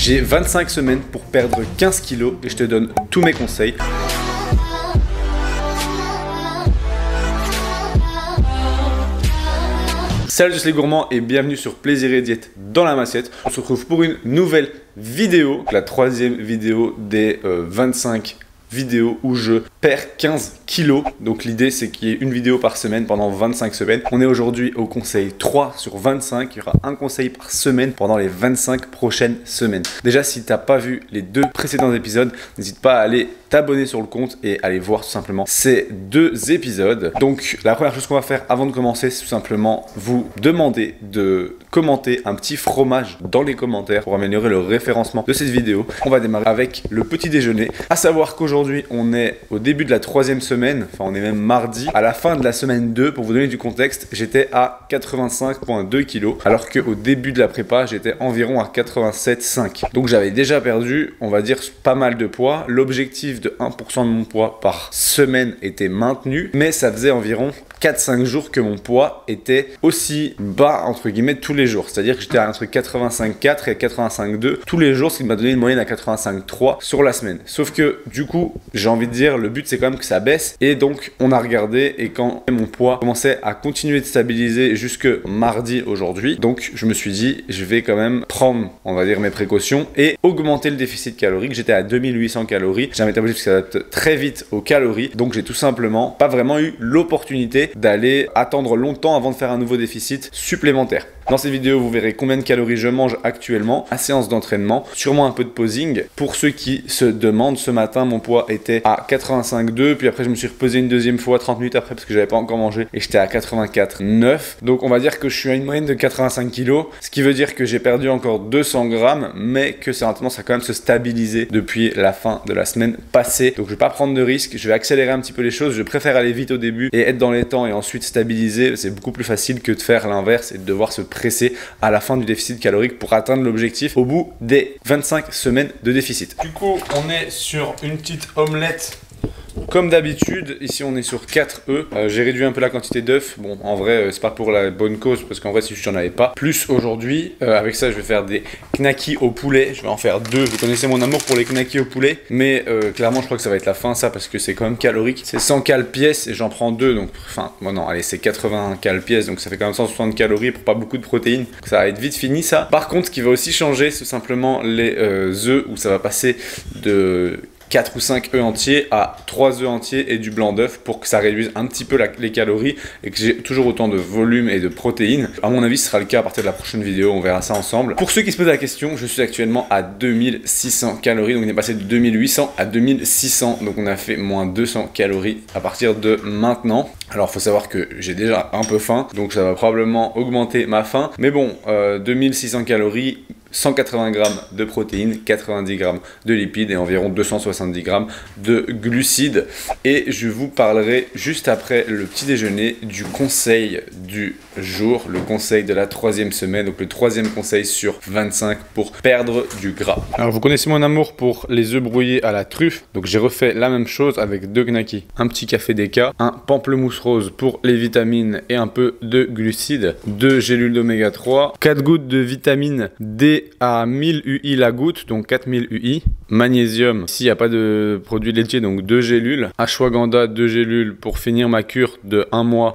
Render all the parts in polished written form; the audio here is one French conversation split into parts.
J'ai 25 semaines pour perdre 15 kilos et je te donne tous mes conseils. Salut tous les gourmands et bienvenue sur Plaisir et Diète dans la Massiette. On se retrouve pour une nouvelle vidéo, la troisième vidéo des 25 vidéos où je perds 15 kilos. Donc l'idée c'est qu'il y ait une vidéo par semaine pendant 25 semaines. On est aujourd'hui au conseil 3 sur 25. Il y aura un conseil par semaine pendant les 25 prochaines semaines. Déjà, si tu n'as pas vu les deux précédents épisodes, n'hésite pas à aller t'abonner sur le compte et aller voir tout simplement ces deux épisodes. Donc la première chose qu'on va faire avant de commencer, c'est tout simplement vous demander de commenter un petit fromage dans les commentaires pour améliorer le référencement de cette vidéo. On va démarrer avec le petit déjeuner. À savoir qu'aujourd'hui on est au début de la troisième semaine, enfin on est même mardi. À la fin de la semaine 2, pour vous donner du contexte, j'étais à 85,2 kg alors qu'au début de la prépa j'étais environ à 87,5. Donc j'avais déjà perdu, on va dire, pas mal de poids. L'objectif de 1% de mon poids par semaine était maintenu, mais ça faisait environ 4-5 jours que mon poids était aussi bas entre guillemets tous les jours. C'est-à-dire que j'étais entre 85,4 et 85,2 tous les jours, ce qui m'a donné une moyenne à 85,3 sur la semaine. Sauf que du coup, j'ai envie de dire, le but c'est quand même que ça baisse. Et donc on a regardé, et quand mon poids commençait à continuer de stabiliser jusque mardi aujourd'hui, donc je me suis dit, je vais quand même prendre, on va dire, mes précautions et augmenter le déficit calorique. J'étais à 2800 calories. J'ai un métabolisme qui s'adapte très vite aux calories. Donc j'ai tout simplement pas vraiment eu l'opportunité d'aller attendre longtemps avant de faire un nouveau déficit supplémentaire. Dans cette vidéo, vous verrez combien de calories je mange actuellement à séance d'entraînement, sûrement un peu de posing. Pour ceux qui se demandent, ce matin, mon poids était à 85,2, puis après je me suis repesé une deuxième fois 30 minutes après parce que j'avais pas encore mangé et j'étais à 84,9. Donc on va dire que je suis à une moyenne de 85 kg, ce qui veut dire que j'ai perdu encore 200 grammes, mais que ça a tendance à quand même se stabiliser depuis la fin de la semaine passée. Donc je vais pas prendre de risques, je vais accélérer un petit peu les choses. Je préfère aller vite au début et être dans les temps et ensuite stabiliser. C'est beaucoup plus facile que de faire l'inverse et de devoir se presser à la fin du déficit calorique pour atteindre l'objectif au bout des 25 semaines de déficit. Du coup, on est sur une petite omelette. Comme d'habitude, ici on est sur 4 œufs. J'ai réduit un peu la quantité d'œufs. Bon, en vrai, c'est pas pour la bonne cause parce qu'en vrai, si je n'en avais pas. Plus aujourd'hui, avec ça, je vais faire des knackis au poulet. Je vais en faire 2. Vous connaissez mon amour pour les knackis au poulet. Mais clairement, je crois que ça va être la fin, ça, parce que c'est quand même calorique. C'est 100 cal pièce et j'en prends 2. Donc, enfin, bon, non, allez, c'est 80 cal pièce. Donc, ça fait quand même 160 calories pour pas beaucoup de protéines. Donc, ça va être vite fini, ça. Par contre, ce qui va aussi changer, c'est tout simplement les œufs où ça va passer de 4 ou 5 œufs entiers à 3 œufs entiers et du blanc d'œuf pour que ça réduise un petit peu les calories et que j'ai toujours autant de volume et de protéines. À mon avis, ce sera le cas à partir de la prochaine vidéo, on verra ça ensemble. Pour ceux qui se posent la question, je suis actuellement à 2600 calories, donc on est passé de 2800 à 2600, donc on a fait moins 200 calories à partir de maintenant. Alors il faut savoir que j'ai déjà un peu faim, donc ça va probablement augmenter ma faim, mais bon, 2600 calories, 180 grammes de protéines, 90 grammes de lipides et environ 270 grammes de glucides. Et je vous parlerai juste après le petit déjeuner du conseil du jour, le conseil de la troisième semaine, donc le troisième conseil sur 25 pour perdre du gras. Alors vous connaissez mon amour pour les œufs brouillés à la truffe, donc j'ai refait la même chose avec 2 knackis, un petit café déca, un pamplemousse rose pour les vitamines et un peu de glucides, 2 gélules d'oméga 3, 4 gouttes de vitamine D à 1000 UI la goutte, donc 4000 UI. Magnésium, s'il n'y a pas de produits laitiers, donc 2 gélules. Ashwagandha, 2 gélules pour finir ma cure de 1 mois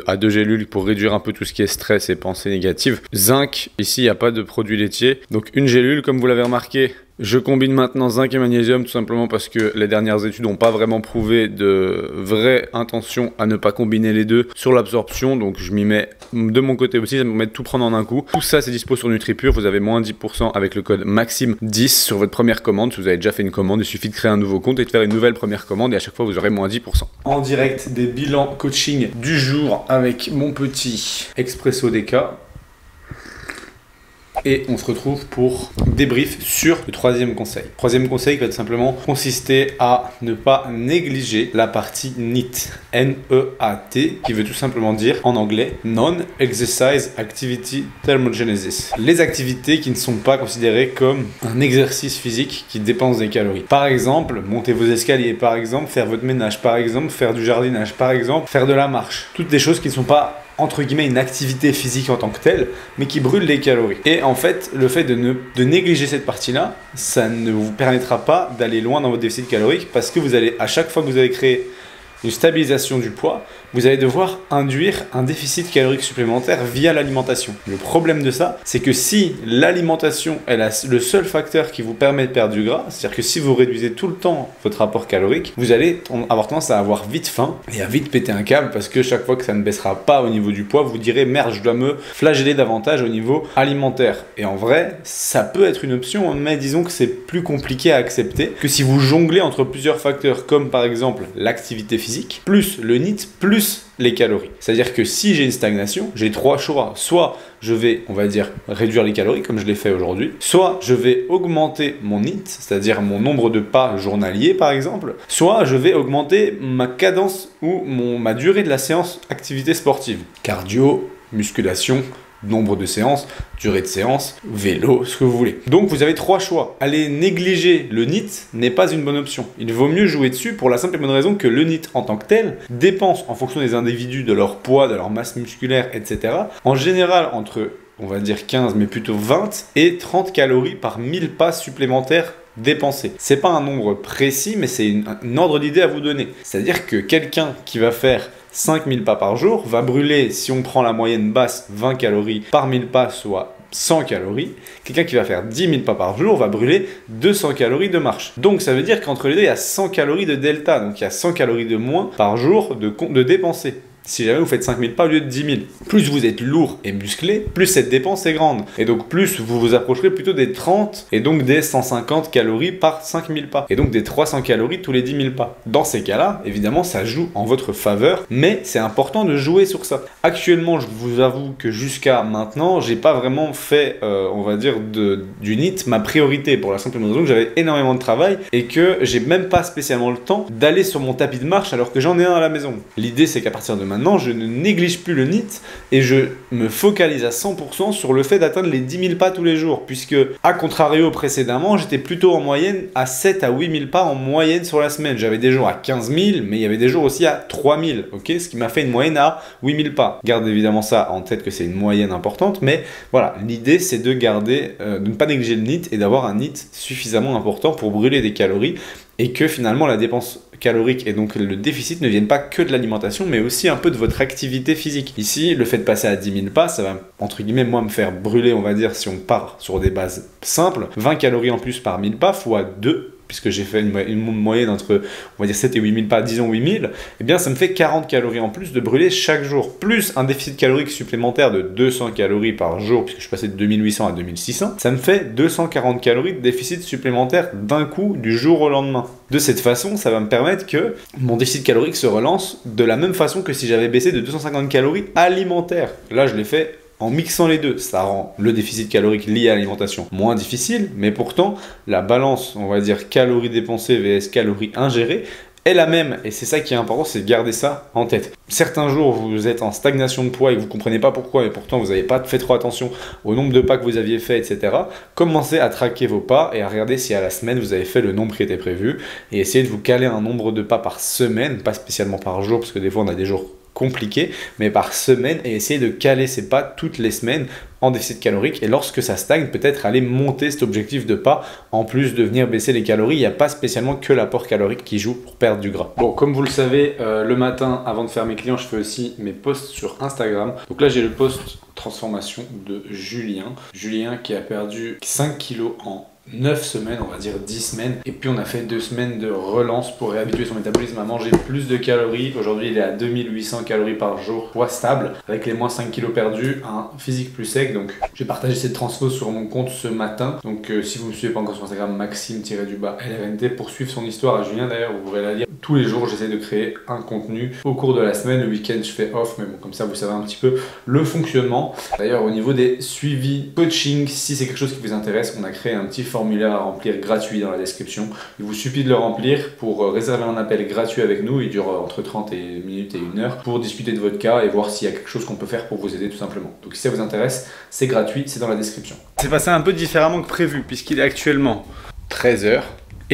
à 2 gélules pour réduire un peu tout ce qui est stress et pensées négatives. Zinc, ici il n'y a pas de produits laitiers, donc 1 gélule, comme vous l'avez remarqué. Je combine maintenant zinc et magnésium tout simplement parce que les dernières études n'ont pas vraiment prouvé de vraie intention à ne pas combiner les deux sur l'absorption. Donc je m'y mets de mon côté aussi, ça me permet de tout prendre en un coup. Tout ça c'est dispo sur NutriPure, vous avez moins 10% avec le code MAXIME10 sur votre première commande. Si vous avez déjà fait une commande, il suffit de créer un nouveau compte et de faire une nouvelle première commande et à chaque fois vous aurez moins 10%. En direct des bilans coaching du jour avec mon petit Expresso Deca. Et on se retrouve pour débrief sur le troisième conseil. Troisième conseil qui va tout simplement consister à ne pas négliger la partie NEAT, N-E-A-T, qui veut tout simplement dire en anglais Non-Exercise Activity Thermogenesis. Les activités qui ne sont pas considérées comme un exercice physique qui dépense des calories. Par exemple, monter vos escaliers, par exemple, faire votre ménage, par exemple, faire du jardinage, par exemple, faire de la marche. Toutes des choses qui ne sont pas entre guillemets une activité physique en tant que telle, mais qui brûle des calories. Et en fait, le fait de négliger cette partie-là, ça ne vous permettra pas d'aller loin dans votre déficit calorique parce que vous allez, à chaque fois que vous allez créer une stabilisation du poids, vous allez devoir induire un déficit calorique supplémentaire via l'alimentation. Le problème de ça, c'est que si l'alimentation est le seul facteur qui vous permet de perdre du gras, c'est-à-dire que si vous réduisez tout le temps votre rapport calorique, vous allez avoir tendance à avoir vite faim et à vite péter un câble parce que chaque fois que ça ne baissera pas au niveau du poids, vous direz merde, je dois me flageller davantage au niveau alimentaire. Et en vrai, ça peut être une option, mais disons que c'est plus compliqué à accepter que si vous jonglez entre plusieurs facteurs comme par exemple l'activité physique, plus le NEAT, plus les calories. C'est-à-dire que si j'ai une stagnation, j'ai trois choix. Soit je vais, on va dire, réduire les calories comme je l'ai fait aujourd'hui, soit je vais augmenter mon NEAT, c'est-à-dire mon nombre de pas journaliers par exemple, soit je vais augmenter ma cadence ou ma durée de la séance activité sportive. Cardio, musculation, nombre de séances, durée de séance, vélo, ce que vous voulez. Donc vous avez trois choix. Aller négliger le NEAT n'est pas une bonne option. Il vaut mieux jouer dessus pour la simple et bonne raison que le NEAT en tant que tel dépense en fonction des individus, de leur poids, de leur masse musculaire, etc. En général entre, on va dire 15 mais plutôt 20 et 30 calories par 1000 pas supplémentaires dépensés. C'est pas un nombre précis mais c'est un ordre d'idée à vous donner. C'est-à-dire que quelqu'un qui va faire 5000 pas par jour va brûler, si on prend la moyenne basse, 20 calories par 1000 pas, soit 100 calories. Quelqu'un qui va faire 10 000 pas par jour va brûler 200 calories de marche. Donc ça veut dire qu'entre les deux, il y a 100 calories de delta. Donc il y a 100 calories de moins par jour de dépenser. Si jamais vous faites 5000 pas au lieu de 10 000. Plus vous êtes lourd et musclé, plus cette dépense est grande. Et donc plus vous vous approcherez plutôt des 30 et donc des 150 calories par 5000 pas. Et donc des 300 calories tous les 10 000 pas. Dans ces cas-là, évidemment, ça joue en votre faveur, mais c'est important de jouer sur ça. Actuellement, je vous avoue que jusqu'à maintenant, j'ai pas vraiment fait, on va dire, du NEAT ma priorité pour la simple raison que j'avais énormément de travail et que j'ai même pas spécialement le temps d'aller sur mon tapis de marche alors que j'en ai un à la maison. L'idée, c'est qu'à partir de maintenant, je ne néglige plus le NEAT et je me focalise à 100% sur le fait d'atteindre les 10 000 pas tous les jours, puisque, à contrario précédemment, j'étais plutôt en moyenne à 7 à 8 000 pas en moyenne sur la semaine. J'avais des jours à 15 000, mais il y avait des jours aussi à 3 000, ok, ce qui m'a fait une moyenne à 8 000 pas. Garde évidemment ça en tête que c'est une moyenne importante, mais voilà, l'idée c'est de garder, de ne pas négliger le NEAT et d'avoir un NEAT suffisamment important pour brûler des calories et que finalement la dépense calorique et donc le déficit ne viennent pas que de l'alimentation mais aussi un peu de votre activité physique. Ici, le fait de passer à 10 000 pas, ça va entre guillemets moi me faire brûler, on va dire, si on part sur des bases simples, 20 calories en plus par 1000 pas fois 2, puisque j'ai fait une moyenne entre, on va dire 7 et 8 000 pas, disons 8 000, eh bien ça me fait 40 calories en plus de brûler chaque jour, plus un déficit calorique supplémentaire de 200 calories par jour, puisque je suis passé de 2800 à 2600, ça me fait 240 calories de déficit supplémentaire d'un coup, du jour au lendemain. De cette façon, ça va me permettre que mon déficit calorique se relance de la même façon que si j'avais baissé de 250 calories alimentaires. Là, je l'ai fait en mixant les deux. Ça rend le déficit calorique lié à l'alimentation moins difficile, mais pourtant, la balance, on va dire, calories dépensées vs calories ingérées, est la même. Et c'est ça qui est important, c'est de garder ça en tête. Certains jours, vous êtes en stagnation de poids et que vous ne comprenez pas pourquoi, mais pourtant, vous n'avez pas fait trop attention au nombre de pas que vous aviez fait, etc. Commencez à traquer vos pas et à regarder si à la semaine, vous avez fait le nombre qui était prévu et essayez de vous caler un nombre de pas par semaine, pas spécialement par jour, parce que des fois, on a des jours compliqué, mais par semaine, et essayer de caler ses pas toutes les semaines en déficit calorique, et lorsque ça stagne, peut-être aller monter cet objectif de pas, en plus de venir baisser les calories. Il n'y a pas spécialement que l'apport calorique qui joue pour perdre du gras. Bon, comme vous le savez, le matin, avant de faire mes clients, je fais aussi mes posts sur Instagram. Donc là, j'ai le post transformation de Julien. Julien qui a perdu 5 kilos en 9 semaines, on va dire 10 semaines, et puis on a fait 2 semaines de relance pour réhabituer son métabolisme à manger plus de calories. Aujourd'hui il est à 2800 calories par jour, poids stable, avec les moins 5 kilos perdus, un physique plus sec. Donc j'ai partagé cette transfo sur mon compte ce matin, donc si vous ne me suivez pas encore sur Instagram, Maxime-LRNT, pour suivre son histoire à Julien d'ailleurs, vous pourrez la lire. Tous les jours j'essaie de créer un contenu au cours de la semaine, le week-end je fais off, mais bon, comme ça vous savez un petit peu le fonctionnement. D'ailleurs au niveau des suivis coaching, si c'est quelque chose qui vous intéresse, on a créé un petit formulaire à remplir gratuit dans la description. Il vous suffit de le remplir pour réserver un appel gratuit avec nous. Il dure entre 30 minutes et 1 heure pour discuter de votre cas et voir s'il y a quelque chose qu'on peut faire pour vous aider tout simplement. Donc si ça vous intéresse, c'est gratuit, c'est dans la description. C'est passé un peu différemment que prévu puisqu'il est actuellement 13 h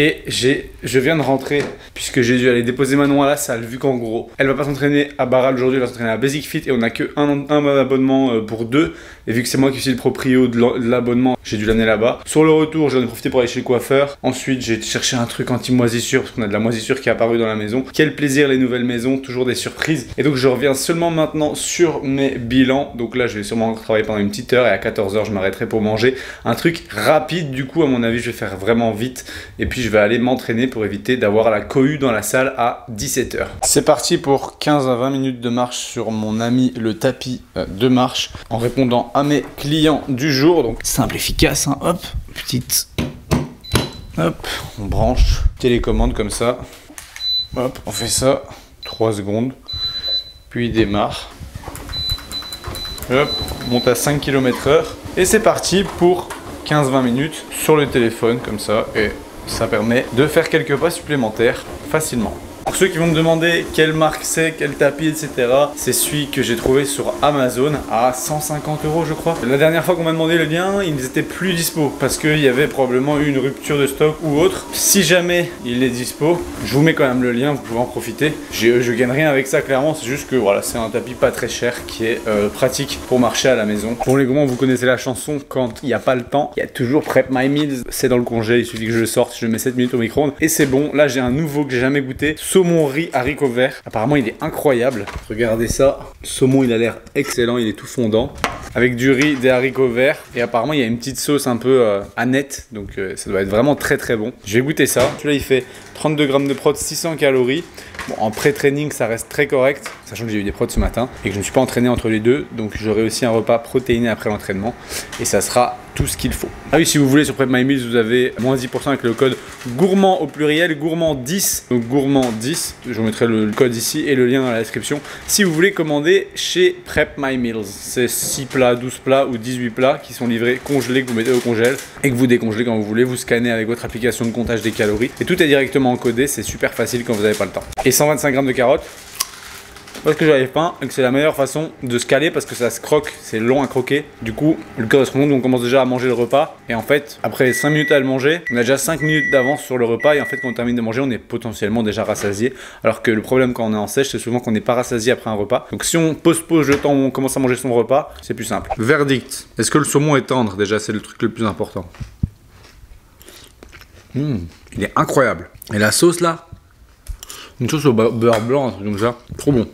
Et je viens de rentrer puisque j'ai dû aller déposer Manon à la salle vu qu'en gros elle va pas s'entraîner à Barral aujourd'hui, elle va s'entraîner à Basic Fit et on a que un abonnement pour 2 et vu que c'est moi qui suis le proprio de l'abonnement, j'ai dû l'amener là-bas. Sur le retour, j'en ai profité pour aller chez le coiffeur. Ensuite, j'ai cherché un truc anti-moisissure parce qu'on a de la moisissure qui est apparue dans la maison. Quel plaisir les nouvelles maisons, toujours des surprises. Et donc je reviens seulement maintenant sur mes bilans. Donc là, je vais sûrement travailler pendant une petite heure et à 14 h, je m'arrêterai pour manger un truc rapide. Du coup, à mon avis, je vais faire vraiment vite et puis je vais aller m'entraîner pour éviter d'avoir la cohue dans la salle à 17 h. C'est parti pour 15 à 20 minutes de marche sur mon ami le tapis de marche en répondant à mes clients du jour. Donc simple, efficace, hein. Hop, petite, hop, on branche, télécommande comme ça, hop, on fait ça, 3 secondes, puis démarre, hop, on monte à 5 km/h, et c'est parti pour 15-20 minutes sur le téléphone comme ça, et ça permet de faire quelques pas supplémentaires facilement. Pour ceux qui vont me demander quelle marque c'est, quel tapis, etc., c'est celui que j'ai trouvé sur Amazon à 150 € je crois. La dernière fois qu'on m'a demandé le lien, ils n'étaient plus dispo parce qu'il y avait probablement eu une rupture de stock ou autre. Si jamais il est dispo, je vous mets quand même le lien, vous pouvez en profiter. Je gagne rien avec ça clairement, c'est juste que voilà, c'est un tapis pas très cher qui est pratique pour marcher à la maison. Pour les gourmands, vous connaissez la chanson, quand il n'y a pas le temps, il y a toujours Prep My Meals, c'est dans le congé, il suffit que je le sorte, je le mets 7 minutes au micro-ondes et c'est bon. Là j'ai un nouveau que j'ai jamais goûté, saumon riz haricots verts. Apparemment il est incroyable. Regardez ça. Le saumon il a l'air excellent, il est tout fondant. Avec du riz, des haricots verts. Et apparemment il y a une petite sauce un peu Annette. Donc ça doit être vraiment très très bon. Je vais goûter ça. Celui-là il fait 32 grammes de prot, 600 calories. Bon, en pré-training ça reste très correct. Sachant que j'ai eu des prods ce matin et que je ne me suis pas entraîné entre les deux. Donc j'aurai aussi un repas protéiné après l'entraînement. Et ça sera tout ce qu'il faut. Ah oui, si vous voulez sur Prep My Meals, vous avez moins 10% avec le code gourmand au pluriel, gourmand 10. Donc gourmand 10, je vous mettrai le code ici et le lien dans la description. Si vous voulez commander chez Prep My Meals, c'est 6 plats, 12 plats ou 18 plats qui sont livrés congelés, que vous mettez au congèle et que vous décongelez quand vous voulez. Vous scannez avec votre application de comptage des calories et tout est directement encodé, c'est super facile quand vous n'avez pas le temps. Et 125 grammes de carottes. Parce que j'avais faim et que c'est la meilleure façon de se caler parce que ça se croque, c'est long à croquer. Du coup, le correspondant, on commence déjà à manger le repas. Et en fait, après 5 minutes à le manger, on a déjà 5 minutes d'avance sur le repas. Et en fait, quand on termine de manger, on est potentiellement déjà rassasié. Alors que le problème quand on est en sèche, c'est souvent qu'on n'est pas rassasié après un repas. Donc si on pose le temps où on commence à manger son repas, c'est plus simple. Verdict. Est-ce que le saumon est tendre? Déjà, c'est le truc le plus important. Il est incroyable. Et la sauce là, une sauce au beurre blanc, un truc comme ça, trop bon.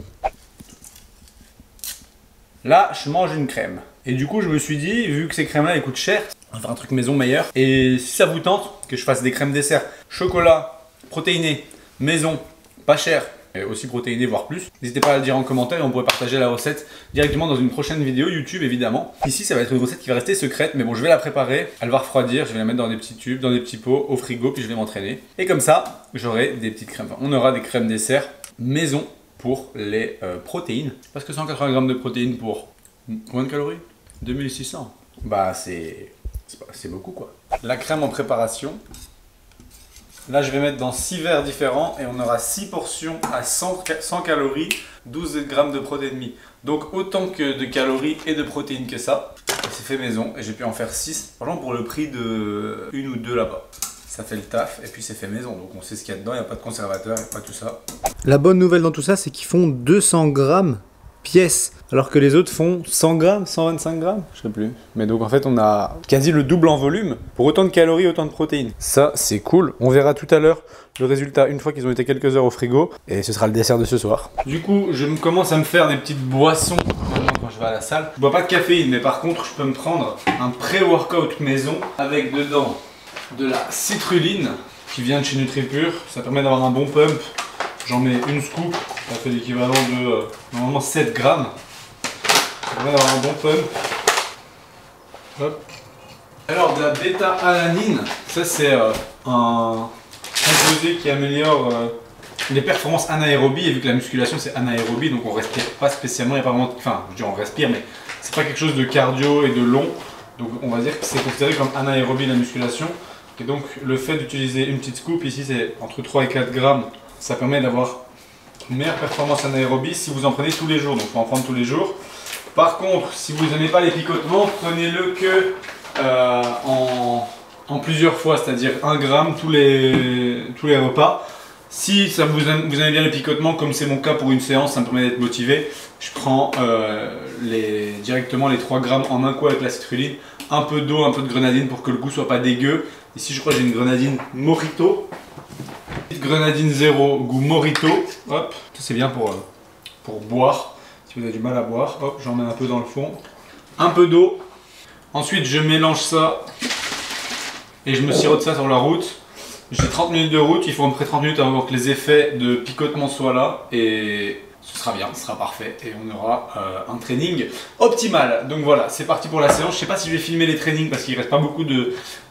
Là, je mange une crème. Et du coup, je me suis dit, vu que ces crèmes-là, elles coûtent cher, on va faire un truc maison meilleur. Et si ça vous tente, que je fasse des crèmes dessert chocolat, protéiné, maison, pas cher, et aussi protéiné, voire plus, n'hésitez pas à le dire en commentaire et on pourrait partager la recette directement dans une prochaine vidéo YouTube, évidemment. Ici, ça va être une recette qui va rester secrète, mais bon, je vais la préparer. Elle va refroidir, je vais la mettre dans des petits tubes, dans des petits pots, au frigo, puis je vais m'entraîner. Et comme ça, j'aurai des petites crèmes. Enfin, on aura des crèmes dessert maison pour les protéines. Parce que 180 grammes de protéines pour combien de calories? 2600. Bah c'est beaucoup quoi. La crème en préparation. Là je vais mettre dans 6 verres différents et on aura 6 portions à 100 calories, 12 grammes de protéines. Donc autant que de calories et de protéines que ça. C'est fait maison et j'ai pu en faire 6. Par exemple pour le prix de une ou deux là-bas. Ça fait le taf et puis c'est fait maison, donc on sait ce qu'il y a dedans, il n'y a pas de conservateur, il n'y a pas tout ça. La bonne nouvelle dans tout ça, c'est qu'ils font 200 grammes pièce, alors que les autres font 100 grammes, 125 grammes, je sais plus. Mais donc en fait on a quasi le double en volume, pour autant de calories, autant de protéines. Ça c'est cool, on verra tout à l'heure le résultat une fois qu'ils ont été quelques heures au frigo, et ce sera le dessert de ce soir. Du coup, je commence à me faire des petites boissons quand je vais à la salle. Je bois pas de caféine, mais par contre je peux me prendre un pré-workout maison avec dedans de la citrulline qui vient de chez NutriPure. Ça permet d'avoir un bon pump. J'en mets une scoop, ça fait l'équivalent de normalement 7 grammes. Ça permet d'avoir un bon pump. Hop. Alors de la bêta-alanine, ça c'est un composé qui améliore les performances anaérobies. Et vu que la musculation c'est anaérobie, donc on respire pas spécialement, il y a pas vraiment, enfin je dis on respire, mais c'est pas quelque chose de cardio et de long. Donc on va dire que c'est considéré comme anaérobie la musculation. Et donc le fait d'utiliser une petite scoop, ici c'est entre 3 et 4 grammes, ça permet d'avoir une meilleure performance anaérobie si vous en prenez tous les jours, donc il faut en prendre tous les jours. Par contre, si vous n'aimez pas les picotements, prenez-le que en plusieurs fois, c'est-à-dire 1 gramme tous les repas. Si ça vous aimez bien les picotements, comme c'est mon cas pour une séance, ça me permet d'être motivé, je prends directement les 3 grammes en un coup avec la citrulline, un peu d'eau, un peu de grenadine pour que le goût soit pas dégueu. Ici je crois que j'ai une grenadine Mojito, grenadine 0 goût Mojito, hop, c'est bien pour boire, si vous avez du mal à boire, hop, j'en mets un peu dans le fond, un peu d'eau, ensuite je mélange ça et je me sirote ça sur la route. J'ai 30 minutes de route, il faut à peu près 30 minutes avant que les effets de picotement soient là et ce sera bien, ce sera parfait et on aura un training optimal. Donc voilà, c'est parti pour la séance. Je sais pas si je vais filmer les trainings parce qu'il reste pas beaucoup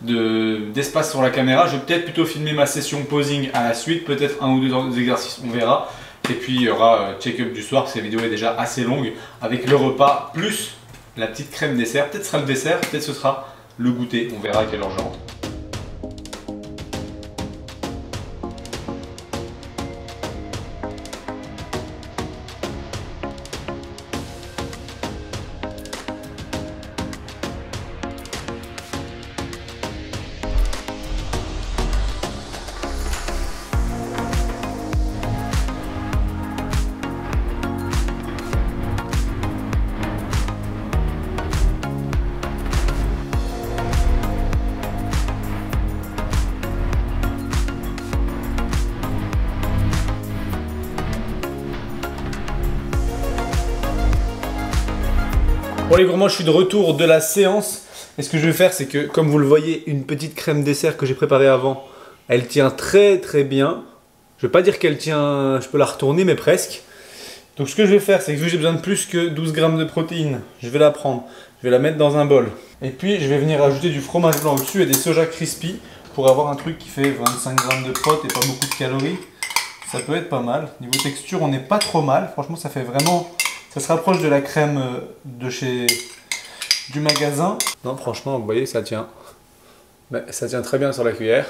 d'espace sur la caméra. Je vais peut-être plutôt filmer ma session posing à la suite, peut-être 1 ou 2 exercices, on verra. Et puis il y aura check-up du soir, parce que la vidéo est déjà assez longue, avec le repas plus la petite crème dessert. Peut-être ce sera le dessert, peut-être ce sera le goûter, on verra à quelle heure je rentre. Bon les gourmands, je suis de retour de la séance et ce que je vais faire c'est que comme vous le voyez, une petite crème dessert que j'ai préparée avant, elle tient très bien. Je vais pas dire qu'elle tient, je peux la retourner mais presque. Donc ce que je vais faire c'est que vu que j'ai besoin de plus que 12 grammes de protéines, je vais la prendre, je vais la mettre dans un bol. Et puis je vais venir ajouter du fromage blanc au-dessus et des soja crispy pour avoir un truc qui fait 25 grammes de prot et pas beaucoup de calories. Ça peut être pas mal. Niveau texture on n'est pas trop mal, franchement ça fait vraiment... Ça se rapproche de la crème du magasin. Non, franchement, vous voyez, ça tient. Mais ça tient très bien sur la cuillère.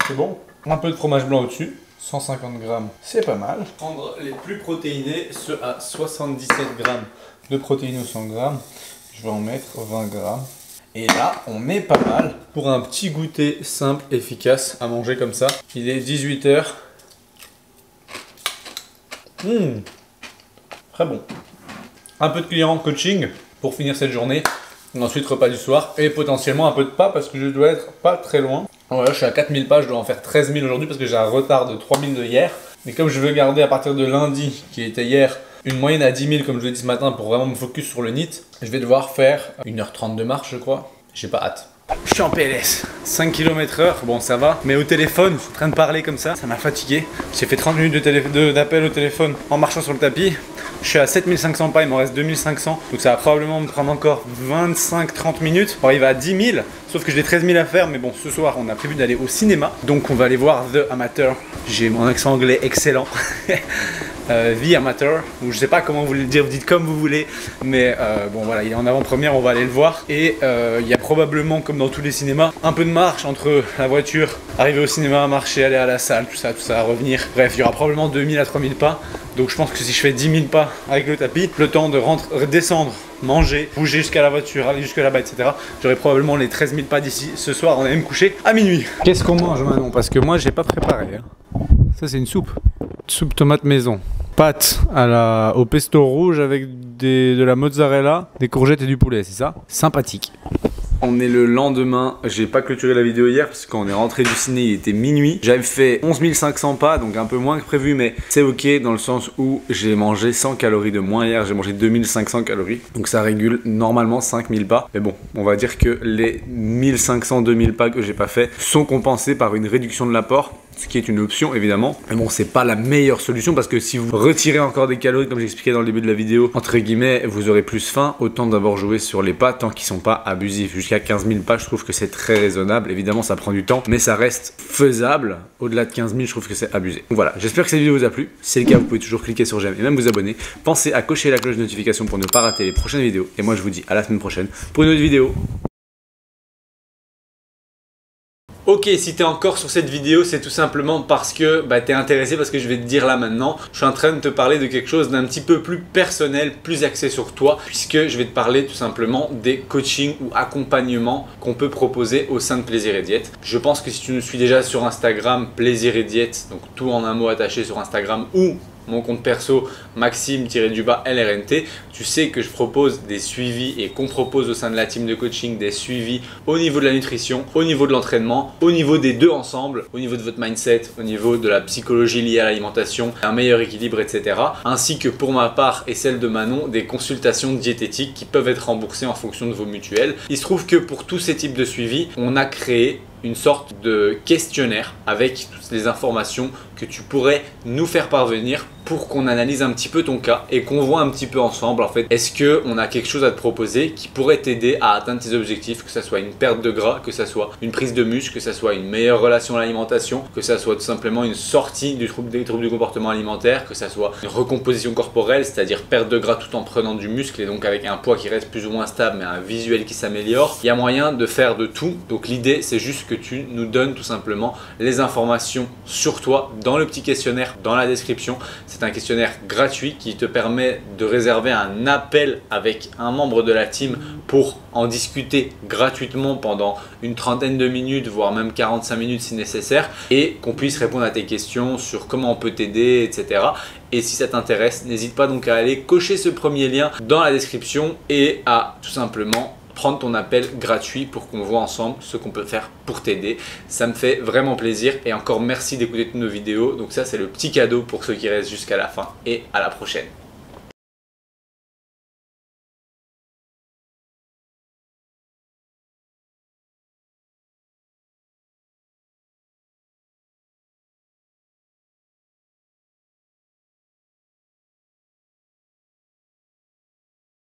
C'est bon. Un peu de fromage blanc au-dessus. 150 grammes, c'est pas mal. Prendre les plus protéinés, ceux à 77 grammes de protéines au 100 grammes. Je vais en mettre 20 grammes. Et là, on est pas mal pour un petit goûter simple, efficace à manger comme ça. Il est 18 h. Très bon. Un peu de client coaching pour finir cette journée. Ensuite repas du soir et potentiellement un peu de pas parce que je dois être pas très loin. Voilà, je suis à 4000 pas, je dois en faire 13 000 aujourd'hui parce que j'ai un retard de 3000 de hier. Mais comme je veux garder à partir de lundi, qui était hier, une moyenne à 10 000 comme je l'ai dit ce matin pour vraiment me focus sur le NEAT, je vais devoir faire 1h30 de marche je crois. J'ai pas hâte. Je suis en PLS, 5 km/h, bon ça va, mais au téléphone, je suis en train de parler comme ça m'a fatigué. J'ai fait 30 minutes d'appel au téléphone en marchant sur le tapis. Je suis à 7500 pas, il m'en reste 2500, donc ça va probablement me prendre encore 25-30 minutes pour arriver à 10 000, sauf que j'ai 13 000 à faire, mais bon, ce soir on a prévu d'aller au cinéma, donc on va aller voir The Amateur. J'ai mon accent anglais excellent. The Amateur, ou je sais pas comment vous voulez le dire, vous dites comme vous voulez, mais bon voilà, il est en avant-première, on va aller le voir, et il y a probablement, comme dans tous les cinémas, un peu de marche entre la voiture, arriver au cinéma, marcher, aller à la salle, tout ça, revenir, bref, il y aura probablement 2000 à 3000 pas, donc je pense que si je fais 10 000 pas avec le tapis, le temps de descendre, manger, bouger jusqu'à la voiture, aller jusque là-bas, etc. J'aurai probablement les 13 000 pas d'ici ce soir, on est même couché à minuit. Qu'est-ce qu'on mange Manon? Parce que moi j'ai pas préparé. Hein. Ça c'est une soupe. Soupe tomate maison. Pâtes au pesto rouge avec de la mozzarella, des courgettes et du poulet, c'est ça? Sympathique. On est le lendemain, j'ai pas clôturé la vidéo hier parce que quand on est rentré du ciné il était minuit. J'avais fait 11 500 pas, donc un peu moins que prévu, mais c'est ok dans le sens où j'ai mangé 100 calories de moins hier, j'ai mangé 2500 calories. Donc ça régule normalement 5000 pas. Mais bon, on va dire que les 1500-2000 pas que j'ai pas fait sont compensés par une réduction de l'apport. Ce qui est une option évidemment, mais bon c'est pas la meilleure solution parce que si vous retirez encore des calories comme j'expliquais dans le début de la vidéo, entre guillemets vous aurez plus faim, autant d'abord jouer sur les pas tant qu'ils sont pas abusifs. Jusqu'à 15 000 pas je trouve que c'est très raisonnable, évidemment ça prend du temps mais ça reste faisable. Au-delà de 15 000 je trouve que c'est abusé. Donc voilà, j'espère que cette vidéo vous a plu, si c'est le cas vous pouvez toujours cliquer sur j'aime et même vous abonner. Pensez à cocher la cloche de notification pour ne pas rater les prochaines vidéos et moi je vous dis à la semaine prochaine pour une autre vidéo. Ok, si tu es encore sur cette vidéo, c'est tout simplement parce que tu es intéressé parce que je vais te dire là maintenant. Je suis en train de te parler de quelque chose d'un petit peu plus personnel, plus axé sur toi, puisque je vais te parler tout simplement des coachings ou accompagnements qu'on peut proposer au sein de Plaisir et Diète. Je pense que si tu nous suis déjà sur Instagram, Plaisir et Diète, donc tout en un mot attaché sur Instagram, ou mon compte perso Maxime-LRNT, tu sais que je propose des suivis et qu'on propose au sein de la team de coaching des suivis au niveau de la nutrition, au niveau de l'entraînement, au niveau des deux ensemble, au niveau de votre mindset, au niveau de la psychologie liée à l'alimentation, un meilleur équilibre, etc. Ainsi que pour ma part et celle de Manon, des consultations diététiques qui peuvent être remboursées en fonction de vos mutuelles. Il se trouve que pour tous ces types de suivis, on a créé une sorte de questionnaire avec toutes les informations que tu pourrais nous faire parvenir pour qu'on analyse un petit peu ton cas et qu'on voit un petit peu ensemble en fait, est-ce qu'on a quelque chose à te proposer qui pourrait t'aider à atteindre tes objectifs, que ce soit une perte de gras, que ce soit une prise de muscle, que ce soit une meilleure relation à l'alimentation, que ce soit tout simplement une sortie des troubles du comportement alimentaire, que ce soit une recomposition corporelle, c'est-à-dire perte de gras tout en prenant du muscle et donc avec un poids qui reste plus ou moins stable mais un visuel qui s'améliore. Il y a moyen de faire de tout, donc l'idée c'est juste que tu nous donnes tout simplement les informations sur toi dans le petit questionnaire dans la description. C'est un questionnaire gratuit qui te permet de réserver un appel avec un membre de la team pour en discuter gratuitement pendant une trentaine de minutes, voire même 45 minutes si nécessaire, et qu'on puisse répondre à tes questions sur comment on peut t'aider, etc. Et si ça t'intéresse, n'hésite pas donc à aller cocher ce premier lien dans la description et à tout simplement prendre ton appel gratuit pour qu'on voit ensemble ce qu'on peut faire pour t'aider. Ça me fait vraiment plaisir et encore merci d'écouter toutes nos vidéos. Donc ça, c'est le petit cadeau pour ceux qui restent jusqu'à la fin et à la prochaine.